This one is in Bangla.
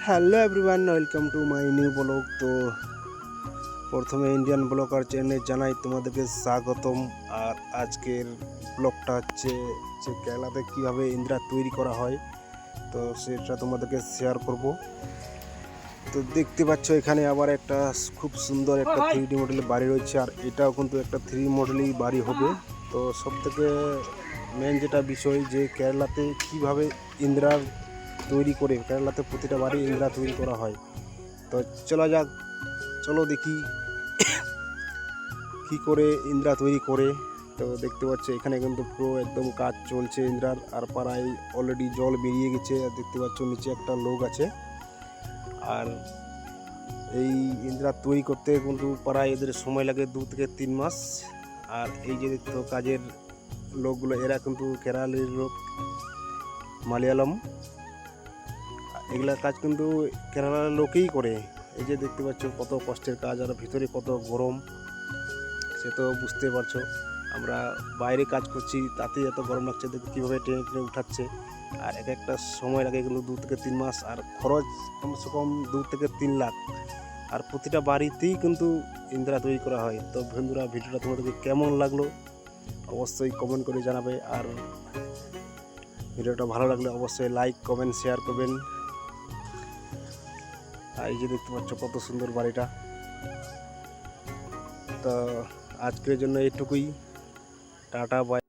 Hello everyone, welcome to my new blog. তো প্রথমে ইন্ডিয়ান ব্লগার চ্যানেলে জানাই তোমাদেরকে স্বাগতম। আর আজকের ব্লগটা হচ্ছে যে কেরালাতে কীভাবে ইন্দিরা তৈরি করা হয়, তো সেটা তোমাদেরকে শেয়ার করব। তো দেখতে পাচ্ছ এখানে আবার একটা খুব সুন্দর একটা 3D মডেলের বাড়ি রয়েছে, আর এটাও কিন্তু একটা 3D মডেলই বাড়ি হবে। তো সবথেকে মেন যেটা বিষয় যে কেরালাতে কীভাবে ইন্দিরার তৈরি করে, কেরালাতে প্রতিটা বাড়ি ইন্দিরা তৈরি করা হয়। তো চলা যাক, চলো দেখি কি করে ইন্দিরা তৈরি করে। তো দেখতে পাচ্ছ এখানে কিন্তু পুরো একদম কাজ চলছে ইন্দিরার, আর পাড়ায় অলরেডি জল বেরিয়ে গেছে। আর দেখতে পাচ্ছ নিচে একটা লোক আছে। আর এই ইন্দিরা তৈরি করতে কিন্তু পাড়ায় এদের সময় লাগে 2 থেকে 3 মাস। আর এই যে দেখতো কাজের লোকগুলো, এরা কিন্তু কেরালের লোক, মালয়ালম। এগুলা কাজ কিন্তু কেরালার লোকেই করে। এই যে দেখতে পাচ্ছ কত কষ্টের কাজ, আর ভিতরে কত গরম, সে তো বুঝতে পারছো। আমরা বাইরে কাজ করছি তাতেই এত গরম লাগছে, দেখো কীভাবে টেনে টেনে উঠাচ্ছে। আর এক একটা সময় লাগে এগুলো 2 থেকে 3 মাস, আর খরচ কমসে কম 2 থেকে 3 লাখ। আর প্রতিটা বাড়িতেই কিন্তু ইন্দিরা তৈরি করা হয়। তো বন্ধুরা, ভিডিওটা তোমাদেরকে কেমন লাগলো অবশ্যই কমেন্ট করে জানাবে। আর ভিডিওটা ভালো লাগলে অবশ্যই লাইক, কমেন্ট, শেয়ার করবেন। আর এই যে দেখতে পাচ্ছ কত সুন্দর বাড়িটা। তো আজকের জন্য এইটুকুই, টাটা, বাই।